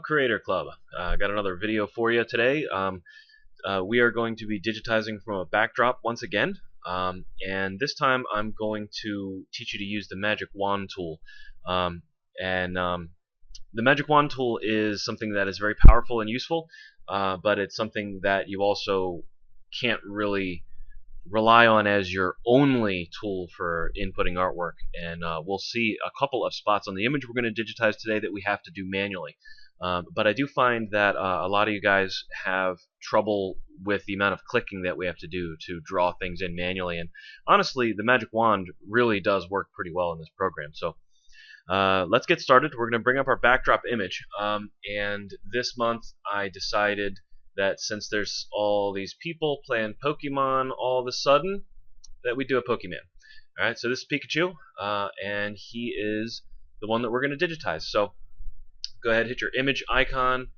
Creator Club. I got another video for you today. We are going to be digitizing from a backdrop once again, and this time I'm going to teach you to use the Magic Wand tool. The Magic Wand tool is something that is very powerful and useful, but it's something that you also can't really rely on as your only tool for inputting artwork, and we'll see a couple of spots on the image we're going to digitize today that we have to do manually. But I do find that a lot of you guys have trouble with the amount of clicking that we have to do to draw things in manually, and honestly the Magic Wand really does work pretty well in this program. So let's get started. We're going to bring up our backdrop image, and this month I decided that since there's all these people playing Pokemon all of a sudden, that we do a Pokemon. Alright, so this is Pikachu, and he is the one that we're going to digitize. So go ahead, hit your image icon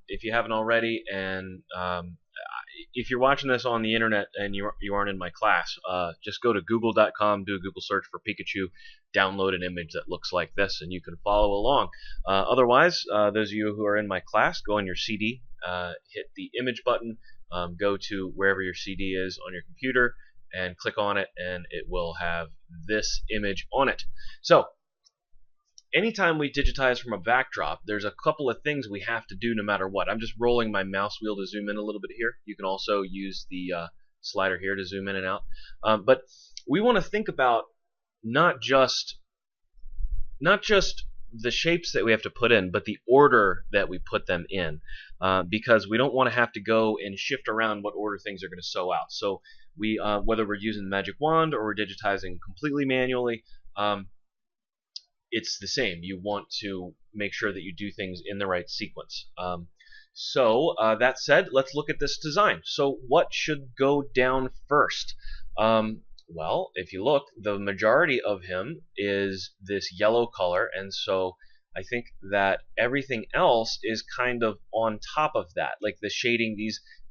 if you haven't already, and if you're watching this on the internet and you aren't in my class, just go to google.com, do a Google search for Pikachu, download an image that looks like this, and you can follow along. Otherwise, those of you who are in my class, go on your CD, hit the image button, go to wherever your CD is on your computer, and click on it, and it will have this image on it. So anytime we digitize from a backdrop, there's a couple of things we have to do no matter what. I'm just rolling my mouse wheel to zoom in a little bit here. You can also use the slider here to zoom in and out. But we want to think about not just the shapes that we have to put in, but the order that we put them in, because we don't want to have to go and shift around what order things are going to sew out. So we, whether we're using the Magic Wand or we're digitizing completely manually, it's the same. You want to make sure that you do things in the right sequence. That said, let's look at this design. So what should go down first? Well, if you look, the majority of him is this yellow color, and so I think that everything else is kind of on top of that, like the shading.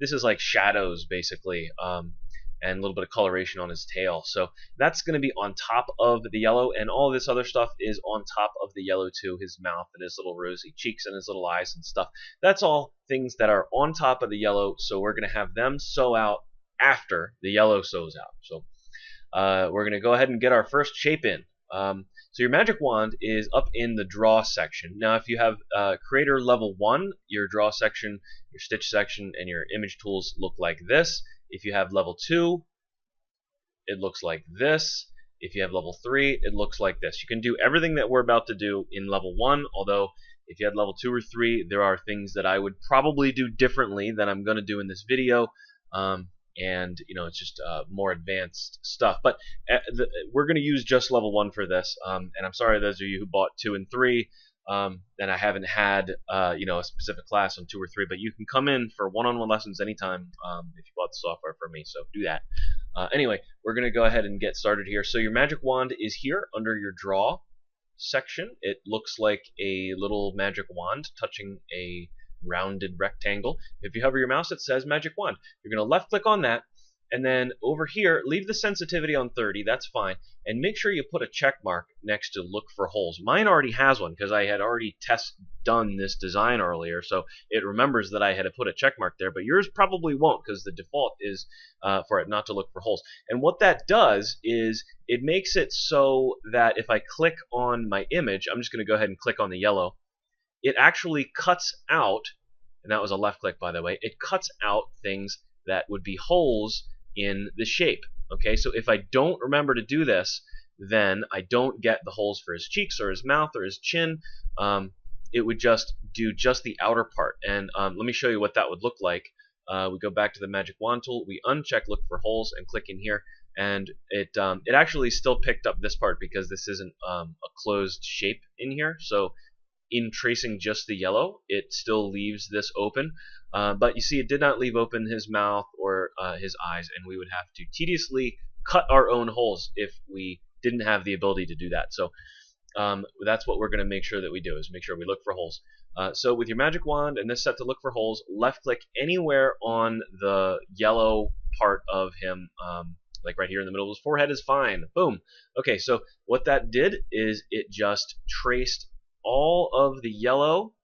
This is like shadows basically, and a little bit of coloration on his tail. So that's going to be on top of the yellow, and all this other stuff is on top of the yellow too. His mouth and his little rosy cheeks and his little eyes and stuff. That's all things that are on top of the yellow, so we're going to have them sew out after the yellow sews out. So we're going to go ahead and get our first shape in. So your Magic Wand is up in the Draw section. Now if you have Creator Level 1, your Draw section, your Stitch section, and your Image tools look like this. If you have Level 2, it looks like this. If you have Level 3, it looks like this. You can do everything that we're about to do in Level 1, although if you had Level 2 or 3, there are things that I would probably do differently than I'm going to do in this video. And you know, it's just more advanced stuff. But we're going to use just Level 1 for this. And I'm sorry those of you who bought 2 and 3, and I haven't had you know, a specific class on 2 or 3, but you can come in for one-on-one lessons anytime if you bought the software from me. So do that. Anyway, we're going to go ahead and get started here. So your Magic Wand is here under your Draw section. It looks like a little magic wand touching a rounded rectangle. If you hover your mouse, it says Magic Wand. You're going to left click on that, and then over here leave the sensitivity on 30. That's fine, and make sure you put a check mark next to look for holes. Mine already has one because I had already done this design earlier, so it remembers that I had to put a check mark there, but yours probably won't because the default is for it not to look for holes. And what that does is it makes it so that if I click on my image, I'm just going to go ahead and click on the yellow, it actually cuts out, and that was a left click by the way, it cuts out things that would be holes in the shape. Okay, so if I don't remember to do this, then I don't get the holes for his cheeks or his mouth or his chin. It would just do just the outer part. And let me show you what that would look like. We go back to the Magic Wand tool, we uncheck look for holes and click in here, and it actually still picked up this part because this isn't a closed shape in here. So in tracing just the yellow, it still leaves this open, but you see it did not leave open his mouth or his eyes, and we would have to tediously cut our own holes if we didn't have the ability to do that. So that's what we're going to make sure that we do, is make sure we look for holes. So with your Magic Wand and this set to look for holes, left click anywhere on the yellow part of him, like right here in the middle of his forehead is fine. Boom. Okay, so what that did is it just traced all of the yellow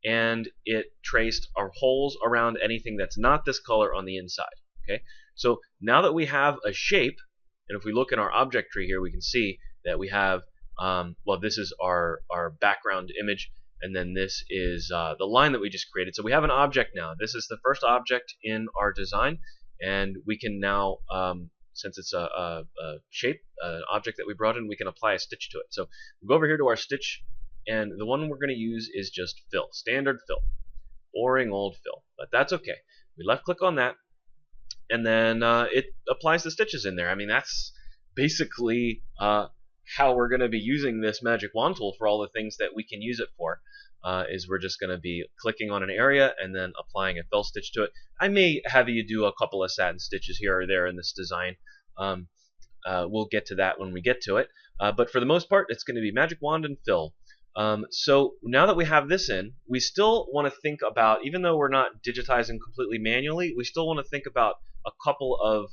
and it traced our holes around anything that's not this color on the inside. Okay, so now that we have a shape, and if we look in our object tree here, we can see that we have, well, this is our background image, and then this is the line that we just created. So we have an object now. This is the first object in our design, and we can now, since it's a shape, an object that we brought in, we can apply a stitch to it. So we'll go over here to our stitch, and the one we're going to use is just fill, standard fill, boring old fill, but that's okay. We left click on that, and then it applies the stitches in there. I mean, that's basically how we're going to be using this magic wand tool for all the things that we can use it for. Is we're just going to be clicking on an area and then applying a fill stitch to it. I may have you do a couple of satin stitches here or there in this design. We'll get to that when we get to it. But for the most part, it's going to be magic wand and fill. So now that we have this in, we still want to think about, even though we're not digitizing completely manually, we still want to think about a couple of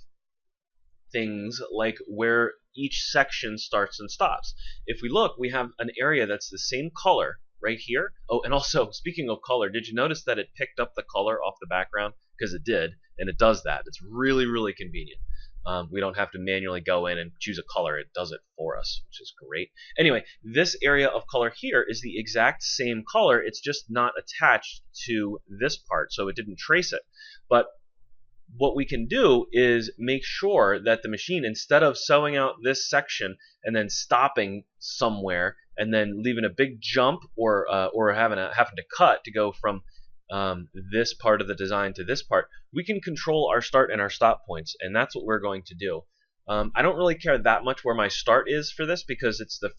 things like where each section starts and stops. If we look, we have an area that's the same color right here. Oh, and also, speaking of color, did you notice that it picked up the color off the background? Because it did, and it does that. It's really, really convenient. We don't have to manually go in and choose a color. It does it for us, which is great. Anyway, this area of color here is the exact same color. It's just not attached to this part, so it didn't trace it. But what we can do is make sure that the machine, instead of sewing out this section and then stopping somewhere and then leaving a big jump or having to cut to go from this part of the design to this part, we can control our start and our stop points, and that's what we're going to do. I don't really care that much where my start is for this because it's the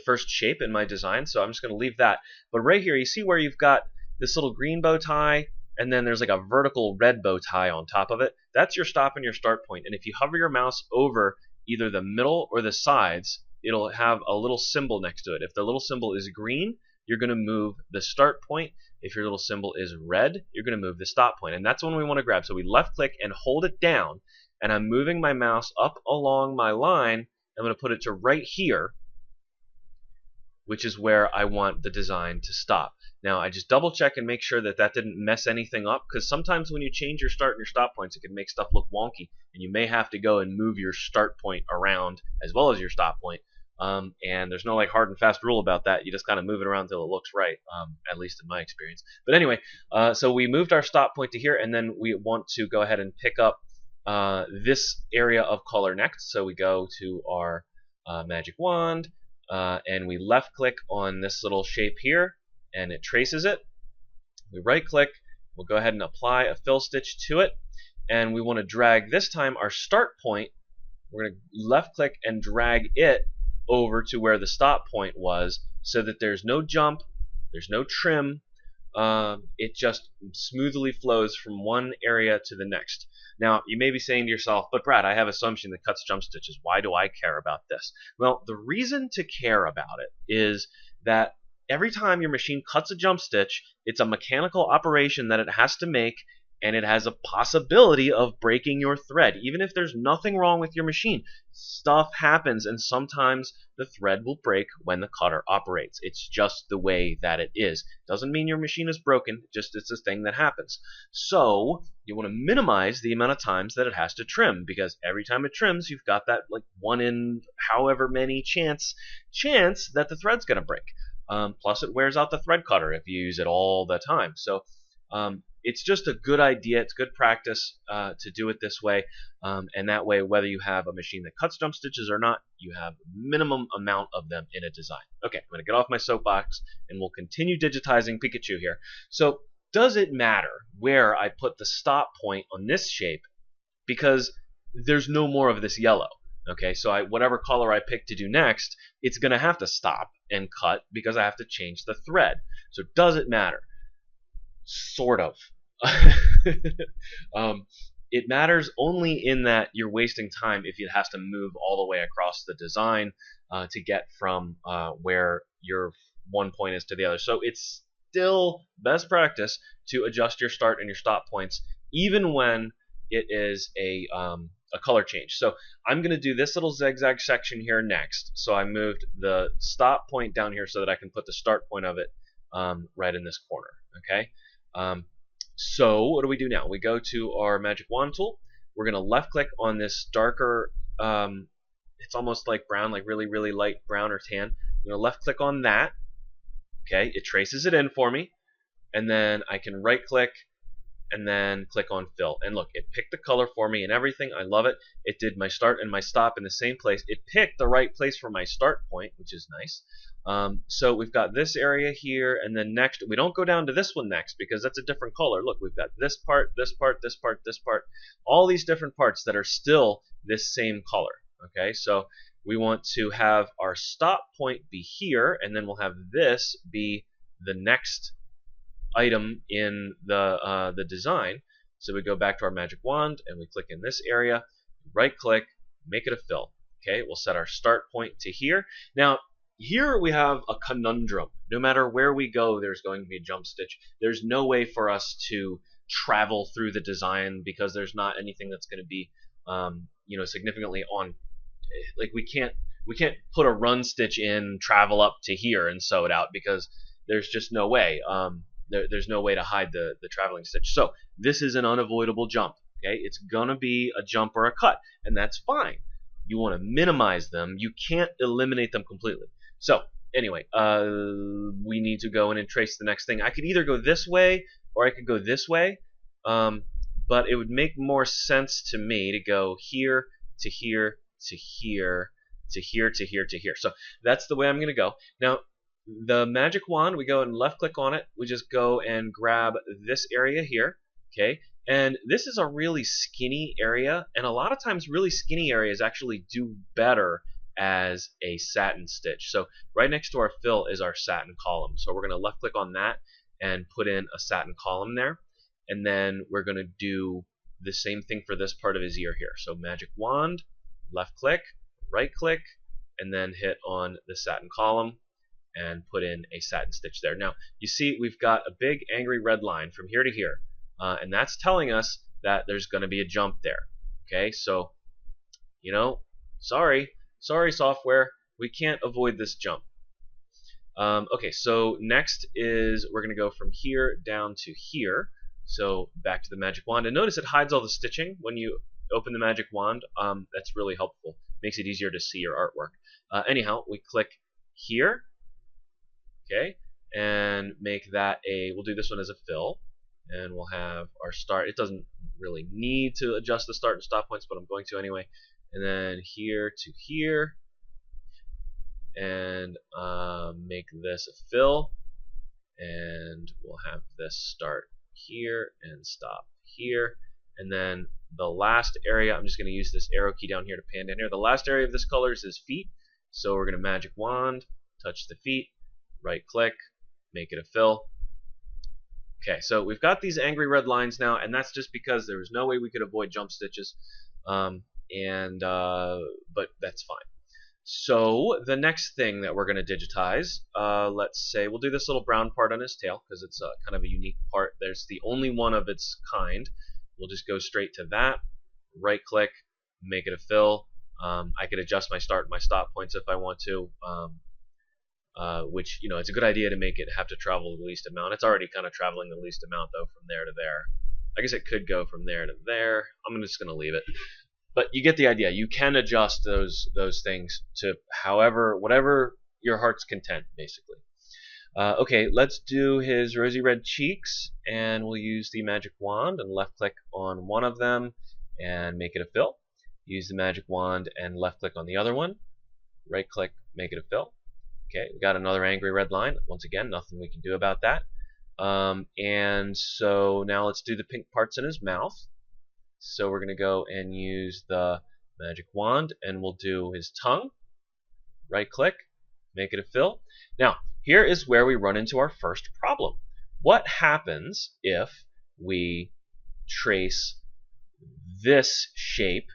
first shape in my design, so I'm just going to leave that. But right here, you see where you've got this little green bow tie, and then there's like a vertical red bow tie on top of it. That's your stop and your start point. And if you hover your mouse over either the middle or the sides, it'll have a little symbol next to it. If the little symbol is green, you're going to move the start point. If your little symbol is red, you're going to move the stop point. And that's when we want to grab. So we left click and hold it down, and I'm moving my mouse up along my line. I'm going to put it to right here, which is where I want the design to stop. Now I just double check and make sure that that didn't mess anything up, because sometimes when you change your start and your stop points, it can make stuff look wonky, and you may have to go and move your start point around as well as your stop point. And there's no like hard and fast rule about that. You just kind of move it around until it looks right, at least in my experience. But anyway, so we moved our stop point to here, and then we want to go ahead and pick up this area of color next. So we go to our magic wand, and we left click on this little shape here, and it traces it. We right click, we'll go ahead and apply a fill stitch to it, and we want to drag this time our start point. We're going to left click and drag it over to where the stop point was, so that there's no jump, there's no trim, it just smoothly flows from one area to the next. Now you may be saying to yourself, but Brad, I have assumption that cuts jump stitches. Why do I care about this? Well, the reason to care about it is that every time your machine cuts a jump stitch, it's a mechanical operation that it has to make, and it has a possibility of breaking your thread. Even if there's nothing wrong with your machine, stuff happens, and sometimes the thread will break when the cutter operates. It's just the way that it is. Doesn't mean your machine is broken, just it's a thing that happens. So you want to minimize the amount of times that it has to trim, because every time it trims, you've got that like 1 in however many chance that the thread's going to break. Plus it wears out the thread cutter if you use it all the time. So it's just a good idea, it's good practice to do it this way, and that way, whether you have a machine that cuts jump stitches or not, you have a minimum amount of them in a design. Okay, I'm going to get off my soapbox, and we'll continue digitizing Pikachu here. So does it matter where I put the stop point on this shape, because there's no more of this yellow? Okay, so whatever color I pick to do next, it's going to have to stop and cut because I have to change the thread. So does it matter? Sort of. It matters only in that you're wasting time if it has to move all the way across the design to get from where your one point is to the other. So it's still best practice to adjust your start and your stop points even when it is a color change. So I'm going to do this little zigzag section here next. So I moved the stop point down here so that I can put the start point of it right in this corner. Okay. So what do we do now? We go to our magic wand tool. We're going to left click on this darker, it's almost like brown, like really, really light brown or tan. I'm going to left click on that. Okay, it traces it in for me. And then I can right click and then click on fill. And look, it picked the color for me and everything. I love it. It did my start and my stop in the same place. It picked the right place for my start point, which is nice. So we've got this area here, and then next, we don't go down to this one next because that's a different color. Look, we've got this part, this part, this part, this part, all these different parts that are still this same color. Okay, so we want to have our stop point be here, and then we'll have this be the next item in the design. So we go back to our magic wand and we click in this area, right click, make it a fill. Okay, we'll set our start point to here. Now here we have a conundrum. No matter where we go, there's going to be a jump stitch. There's no way for us to travel through the design because there's not anything that's going to be significantly on. Like we can't put a run stitch in, travel up to here and sew it out because there's just no way. There's no way to hide the traveling stitch. So this is an unavoidable jump. Okay, it's gonna be a jump or a cut, and that's fine. You want to minimize them. You can't eliminate them completely. So anyway, we need to go in and trace the next thing. I could either go this way or I could go this way, but it would make more sense to me to go here to here to here to here to here to here. So that's the way I'm gonna go. Now the magic wand, we go and left click on it. We just go and grab this area here. Okay, and this is a really skinny area, and a lot of times really skinny areas actually do better as a satin stitch. So right next to our fill is our satin column. So we're going to left click on that and put in a satin column there, and then we're going to do the same thing for this part of his ear here. So magic wand, left click, right click, and then hit on the satin column and put in a satin stitch there. Now you see we've got a big angry red line from here to here, and that's telling us that there's going to be a jump there. Okay, so sorry software, we can't avoid this jump. Okay, so next is we're going to go from here down to here. So back to the magic wand, and notice it hides all the stitching when you open the magic wand. That's really helpful. Makes it easier to see your artwork. Anyhow, we click here. Okay, and make that we'll do this one as a fill, and we'll have our start. It doesn't really need to adjust the start and stop points, but I'm going to anyway. And then here to here, and make this a fill, and we'll have this start here and stop here. And then the last area, I'm just going to use this arrow key down here to pan down here. The last area of this color is his feet, so we're going to magic wand, touch the feet, right click, make it a fill. Okay, so we've got these angry red lines now, and that's just because there was no way we could avoid jump stitches, but that's fine. So the next thing that we're going to digitize, let's say we'll do this little brown part on his tail because it's kind of a unique part. There's the only one of its kind. We'll just go straight to that, right click, make it a fill. I could adjust my start and my stop points if I want to. Which, it's a good idea to make it have to travel the least amount. It's already kind of traveling the least amount, though, from there to there. I guess it could go from there to there. I'm just going to leave it. But you get the idea. You can adjust those things to whatever your heart's content, basically. Okay, let's do his rosy red cheeks, and we'll use the magic wand and left click on one of them and make it a fill. Use the magic wand and left click on the other one, right click, make it a fill. Okay, we got another angry red line. Once again, nothing we can do about that. And so now let's do the pink parts in his mouth. So we're going to go and use the magic wand, and we'll do his tongue. Right click, make it a fill. Now, here is where we run into our first problem. What happens if we trace this shape?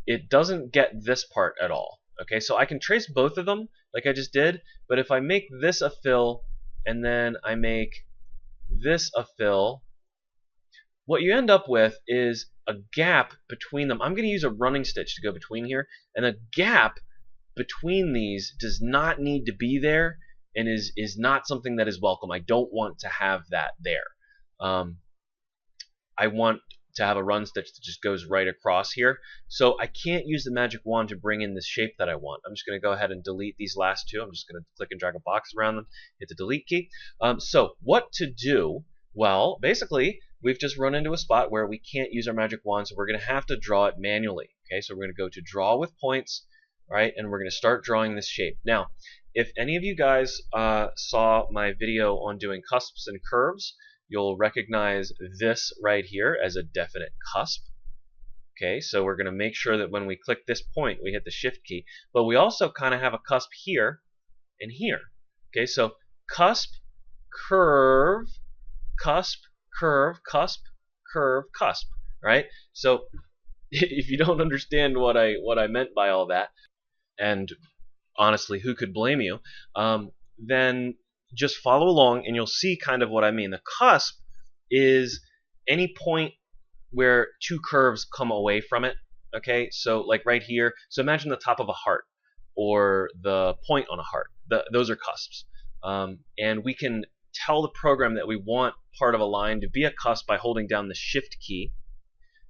It doesn't get this part at all. Okay, so I can trace both of them like I just did, but if I make this a fill and then I make this a fill, what you end up with is a gap between them. I'm going to use a running stitch to go between here, and a gap between these does not need to be there and is not something that is welcome. I don't want to have that there. I want to have a run stitch that just goes right across here. So I can't use the magic wand to bring in the shape that I want. I'm just going to go ahead and delete these last two. I'm just going to click and drag a box around them, hit the delete key. So what to do? Well, basically, we've just run into a spot where we can't use our magic wand, so we're going to have to draw it manually. Okay, so we're going to go to draw with points, right, and we're going to start drawing this shape. Now, if any of you guys saw my video on doing cusps and curves, you'll recognize this right here as a definite cusp. Okay, so we're going to make sure that when we click this point, we hit the shift key. But we also kind of have a cusp here and here. Okay, so cusp, curve, cusp, curve, cusp, curve, cusp. Right? So if you don't understand what I meant by all that, and honestly, who could blame you, then just follow along and you'll see kind of what I mean. The cusp is any point where two curves come away from it. Okay, so like right here, so imagine the top of a heart or the point on a heart. Those are cusps. And we can tell the program that we want part of a line to be a cusp by holding down the shift key.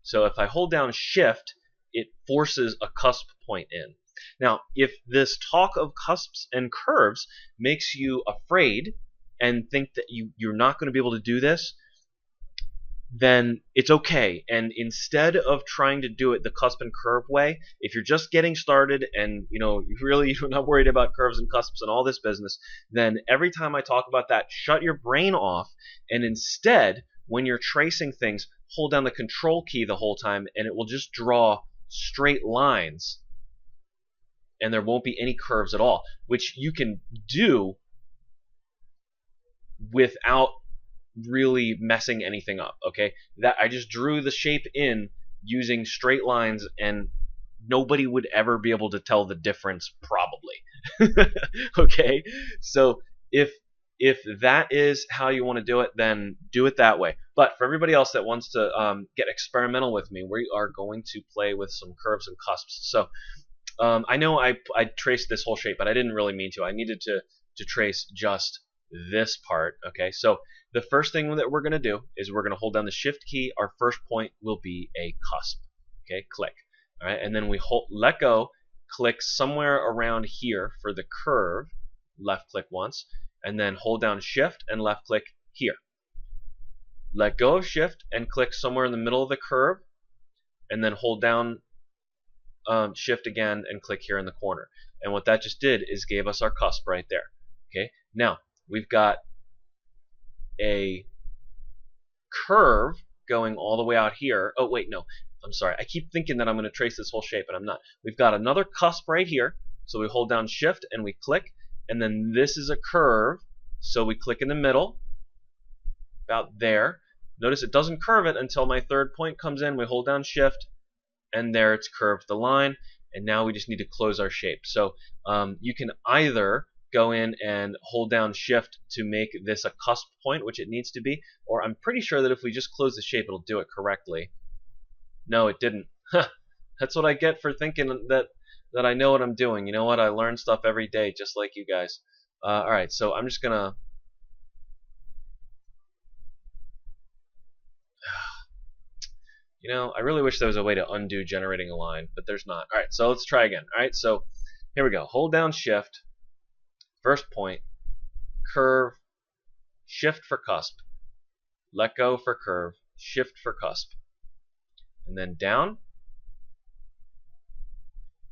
So if I hold down shift, it forces a cusp point in. Now, if this talk of cusps and curves makes you afraid and think that you're not going to be able to do this, then it's okay. And instead of trying to do it the cusp and curve way, if you're just getting started and you're not worried about curves and cusps and all this business, then every time I talk about that, shut your brain off, and instead, when you're tracing things, hold down the control key the whole time, and it will just draw straight lines. And there won't be any curves at all, which you can do without really messing anything up. Okay, that I just drew the shape in using straight lines, and nobody would ever be able to tell the difference, probably. Okay, so if that is how you want to do it, then do it that way. But for everybody else that wants to get experimental with me, we are going to play with some curves and cusps. So I know I traced this whole shape, but I didn't really mean to. I needed to trace just this part. Okay, so the first thing that we're going to do is we're going to hold down the shift key. Our first point will be a cusp. Okay, click. All right, and then we let go, click somewhere around here for the curve, left click once, and then hold down shift and left click here. Let go of shift and click somewhere in the middle of the curve, and then hold down shift again and click here in the corner. And what that just did is gave us our cusp right there. Okay, now we've got a curve going all the way out here. Oh wait, no, I'm sorry, I keep thinking that I'm going to trace this whole shape, and I'm not. We've got another cusp right here, so we hold down shift and we click, and then this is a curve, so we click in the middle about there. Notice it doesn't curve it until my third point comes in. We hold down shift, and there it's curved the line, and now we just need to close our shape. So you can either go in and hold down shift to make this a cusp point, which it needs to be, or I'm pretty sure that if we just close the shape, it'll do it correctly. No, it didn't. That's what I get for thinking that I know what I'm doing. You know what? I learn stuff every day, just like you guys. Alright, so I'm just gonna I really wish there was a way to undo generating a line, but there's not. Alright, so let's try again. Alright, so here we go. Hold down shift, first point, curve, shift for cusp, let go for curve, shift for cusp, and then down,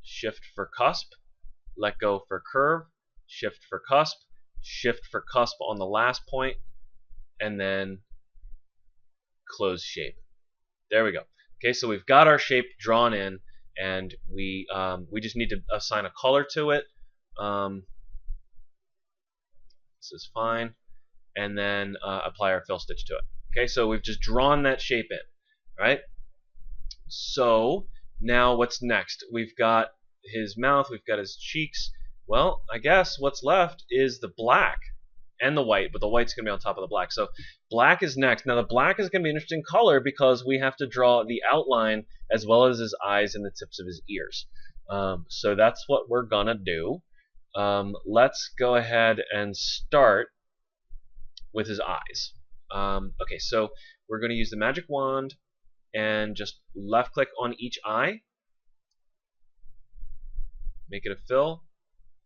shift for cusp, let go for curve, shift for cusp on the last point, and then close shape. There we go. Okay, so we've got our shape drawn in, and we just need to assign a color to it. This is fine, and then apply our fill stitch to it. Okay, so we've just drawn that shape in, right? So now what's next? We've got his mouth, we've got his cheeks. Well, I guess what's left is the black and the white, but the white's going to be on top of the black. So black is next. Now the black is going to be an interesting color because we have to draw the outline as well as his eyes and the tips of his ears. So that's what we're going to do. let's go ahead and start with his eyes. Okay, so we're going to use the magic wand and just left click on each eye, make it a fill,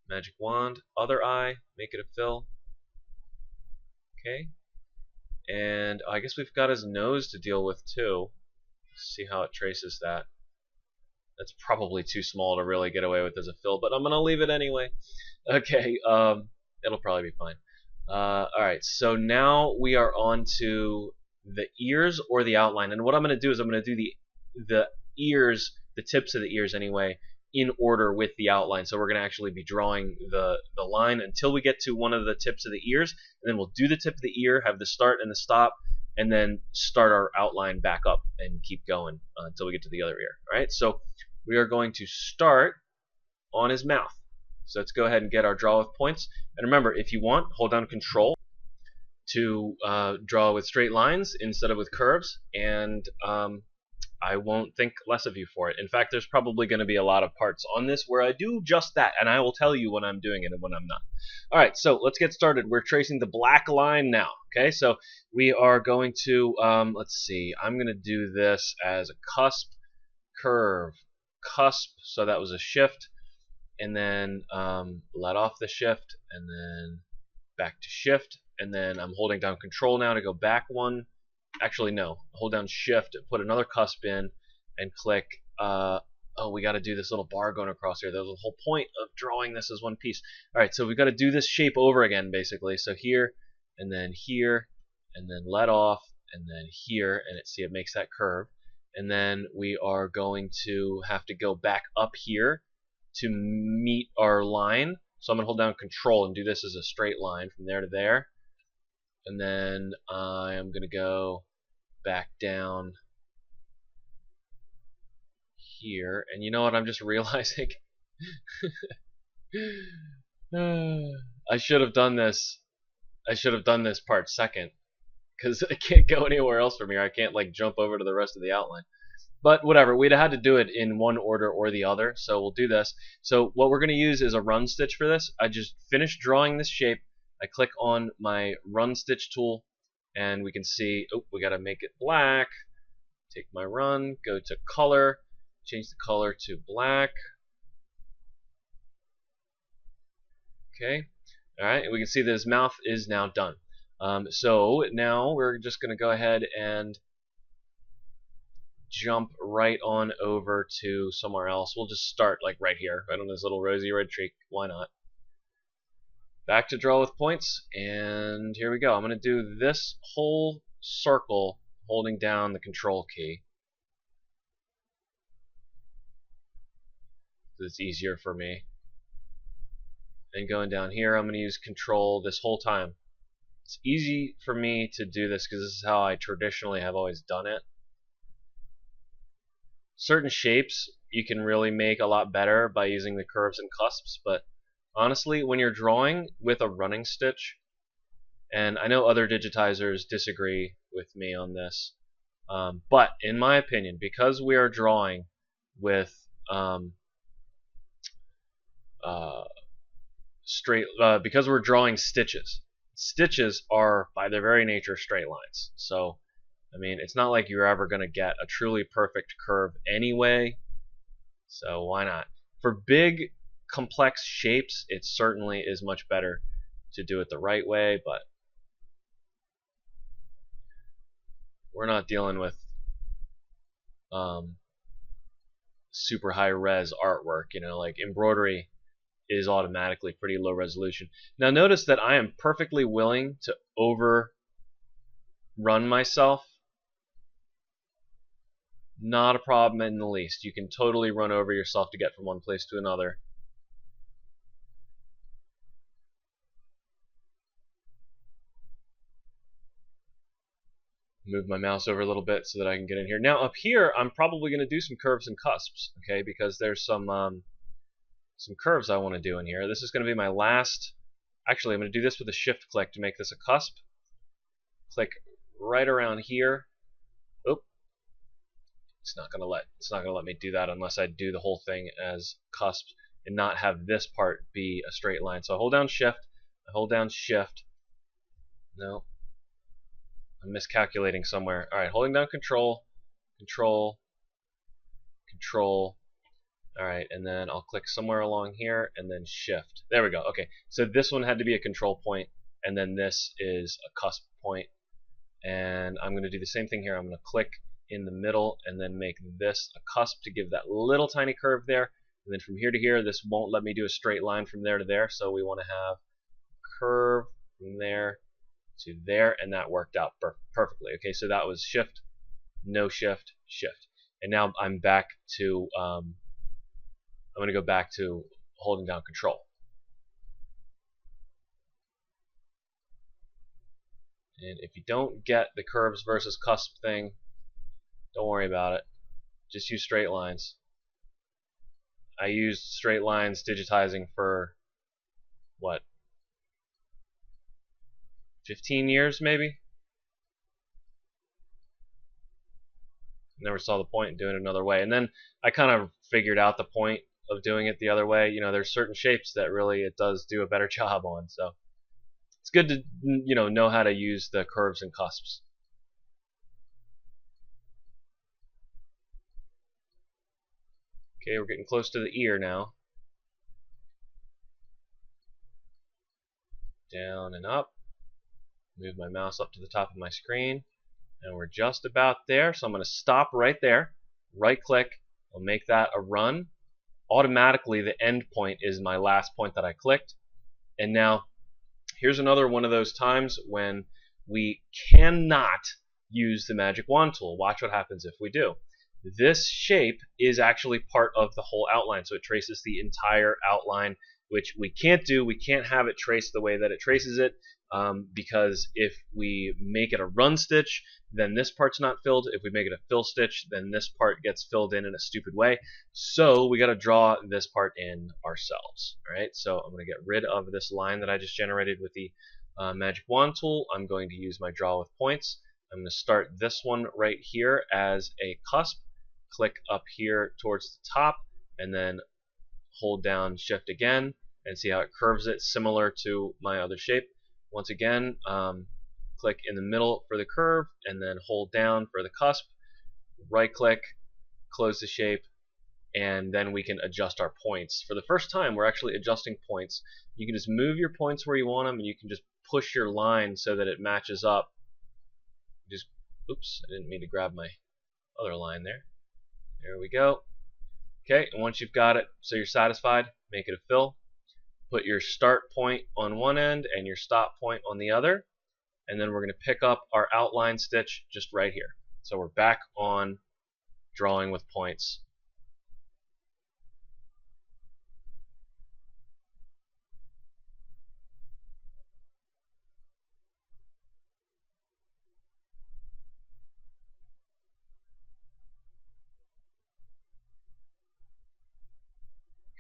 magic wand, other eye, make it a fill. Okay, and I guess we've got his nose to deal with too. Let's see how it traces that. That's probably too small to really get away with as a fill, but I'm gonna leave it anyway. Okay, it'll probably be fine. Alright, so now we are on to the ears or the outline. And what I'm going to do is I'm going to do the ears, the tips of the ears anyway, in order with the outline. So we're going to actually be drawing the line until we get to one of the tips of the ears. And then we'll do the tip of the ear, have the start and the stop, and then start our outline back up and keep going until we get to the other ear. Alright, so we are going to start on his mouth. So let's go ahead and get our draw with points. And remember, if you want, hold down Control to draw with straight lines instead of with curves, and I won't think less of you for it. In fact, there's probably going to be a lot of parts on this where I do just that, and I will tell you when I'm doing it and when I'm not. Alright, so let's get started. We're tracing the black line now. Okay, so we are going to, let's see, I'm going to do this as a cusp, curve, cusp, so that was a shift, and then let off the shift, and then back to shift, and then I'm holding down Control now to go back one. Actually, no. Hold down Shift, put another cusp in, and click. Oh, we got to do this little bar going across here. There's the whole point of drawing this as one piece. All right, so we've got to do this shape over again, basically. So here, and then let off, and then here, and it makes that curve. And then we are going to have to go back up here to meet our line. So I'm going to hold down Control and do this as a straight line from there to there. And then I am going to go back down here. And you know what I'm just realizing? I should have done this. I should have done this part second, because I can't go anywhere else from here. I can't like jump over to the rest of the outline. But whatever, we'd have had to do it in one order or the other, so we'll do this. So what we're going to use is a run stitch for this. I just finished drawing this shape. I click on my run stitch tool, and we can see, oh, we got to make it black. Take my run, go to color, change the color to black. Okay, all right, and we can see that his mouth is now done. So now we're just going to go ahead and jump right on over to somewhere else. We'll just start like right here, right on this little rosy red tree. Why not? Back to draw with points, and here we go. I'm going to do this whole circle holding down the Control key. It's easier for me. And going down here, I'm going to use Control this whole time. It's easy for me to do this because this is how I traditionally have always done it. Certain shapes you can really make a lot better by using the curves and cusps, but honestly, when you're drawing with a running stitch, and I know other digitizers disagree with me on this, but in my opinion, because we are drawing with because we're drawing stitches, stitches are by their very nature straight lines. So I mean, it's not like you're ever going to get a truly perfect curve anyway, so why not? For big, complex shapes, it certainly is much better to do it the right way, but we're not dealing with super high-res artwork, you know, like embroidery is automatically pretty low resolution. Now notice that I am perfectly willing to overrun myself. Not a problem in the least. You can totally run over yourself to get from one place to another. Move my mouse over a little bit so that I can get in here. Now up here, I'm probably going to do some curves and cusps, okay? Because there's some curves I want to do in here. This is going to be my last. Actually, I'm going to do this with a shift click to make this a cusp. Click right around here. It's not gonna let me do that unless I do the whole thing as cusp. and not have this part be a straight line. So I hold down Shift, I hold down Shift. No, I'm miscalculating somewhere. All right, holding down Control, Control, Control. All right, and then I'll click somewhere along here and then Shift. There we go. Okay, so this one had to be a control point, and then this is a cusp point. And I'm going to do the same thing here. I'm going to click in the middle and then make this a cusp to give that little tiny curve there. And then from here to here, this won't let me do a straight line from there to there, so we want to have a curve from there to there, and that worked out perfectly. Okay, so that was Shift, no Shift, Shift. And now I'm back to, I'm going to go back to holding down Control. And if you don't get the curves versus cusp thing, don't worry about it. Just use straight lines. I used straight lines digitizing for, what, 15 years maybe? Never saw the point in doing it another way. And then I kind of figured out the point of doing it the other way. You know, there's certain shapes that really it does do a better job on. So it's good to, you know how to use the curves and cusps. Okay, we're getting close to the ear now. Down and up. Move my mouse up to the top of my screen. And we're just about there. So I'm going to stop right there. Right click. I'll make that a run. Automatically, the end point is my last point that I clicked. And now, here's another one of those times when we cannot use the magic wand tool. Watch what happens if we do. This shape is actually part of the whole outline, so it traces the entire outline, which we can't do. We can't have it traced the way that it traces it, because if we make it a run stitch, then this part's not filled. If we make it a fill stitch, then this part gets filled in a stupid way. So we got to draw this part in ourselves. All right, so I'm going to get rid of this line that I just generated with the magic wand tool. I'm going to use my draw with points. I'm going to start this one right here as a cusp. Click up here towards the top, and then hold down Shift again, and see how it curves it, similar to my other shape. Once again, click in the middle for the curve, and then hold down for the cusp. Right click, close the shape, and then we can adjust our points. For the first time, we're actually adjusting points. You can just move your points where you want them, and you can just push your line so that it matches up. Just, oops, I didn't mean to grab my other line there. There we go. Okay, and once you've got it so you're satisfied, make it a fill. Put your start point on one end and your stop point on the other, and then we're going to pick up our outline stitch just right here. So we're back on drawing with points.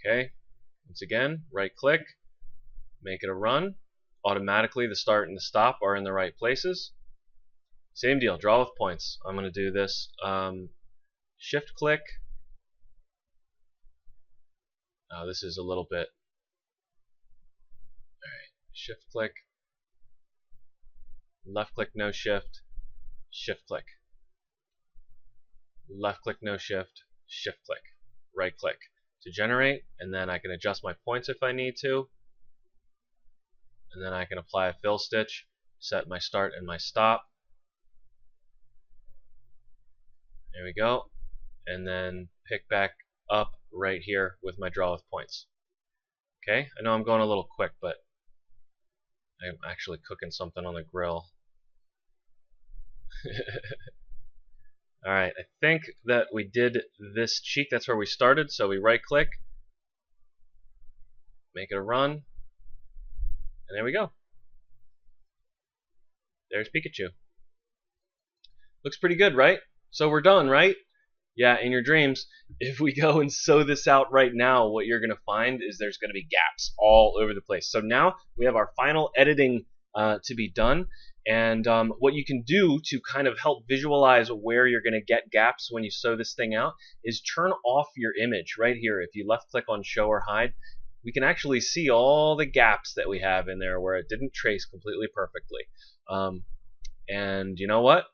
Okay, once again, right click, make it a run. Automatically the start and the stop are in the right places. Same deal, draw with points. I'm going to do this shift click. This is a little bit. Alright, shift click, left click, no shift, shift click. Left click, no shift, shift click, right click to generate, and then I can adjust my points if I need to, and then I can apply a fill stitch, set my start and my stop. There we go, and then pick back up right here with my draw with points. Okay, I know I'm going a little quick, but I'm actually cooking something on the grill. Alright, I think that we did this cheek. That's where we started. So we right click, make it a run, and there we go. There's Pikachu. Looks pretty good, right? So we're done, right? Yeah, in your dreams. If we go and sew this out right now, what you're going to find is there's going to be gaps all over the place. So now we have our final editing to be done. And what you can do to kind of help visualize where you're going to get gaps when you sew this thing out is turn off your image right here. If you left click on show or hide, we can actually see all the gaps that we have in there where it didn't trace completely perfectly. And you know what?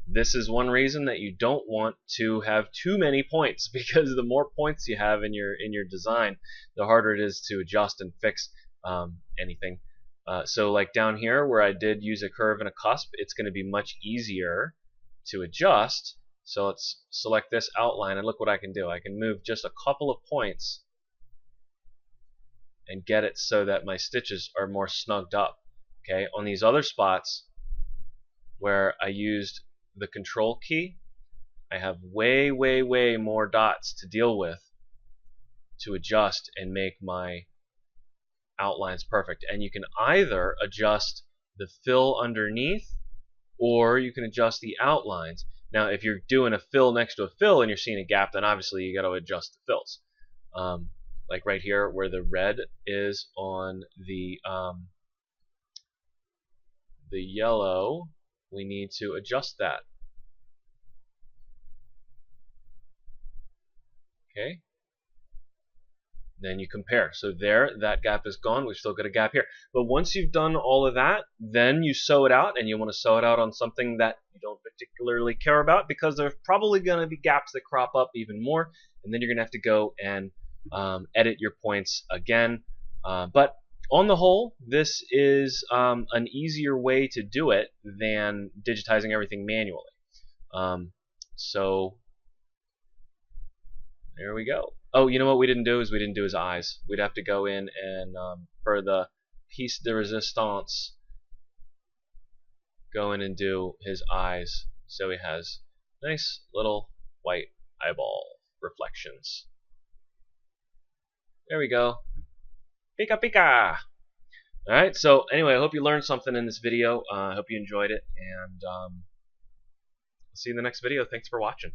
This is one reason that you don't want to have too many points, because the more points you have in your design, the harder it is to adjust and fix anything. So like down here where I did use a curve and a cusp, it's going to be much easier to adjust. So let's select this outline, and look what I can do. I can move just a couple of points and get it so that my stitches are more snugged up. Okay, on these other spots where I used the control key, I have way more dots to deal with to adjust and make my outlines perfect. And you can either adjust the fill underneath, or you can adjust the outlines. Now if you're doing a fill next to a fill and you're seeing a gap, then obviously you got to adjust the fills. Like right here where the red is on the yellow, we need to adjust that. Okay, then you compare. So there, that gap is gone. We've still got a gap here. But once you've done all of that, then you sew it out, and you want to sew it out on something that you don't particularly care about, because there's probably going to be gaps that crop up even more, and then you're going to have to go and edit your points again. But on the whole, this is an easier way to do it than digitizing everything manually. So there we go. Oh, you know what we didn't do is we didn't do his eyes. We'd have to go in and for the piece de resistance, go in and do his eyes so he has nice little white eyeball reflections. There we go. Pika pika! Alright, so anyway, I hope you learned something in this video. I hope you enjoyed it, and see you in the next video. Thanks for watching.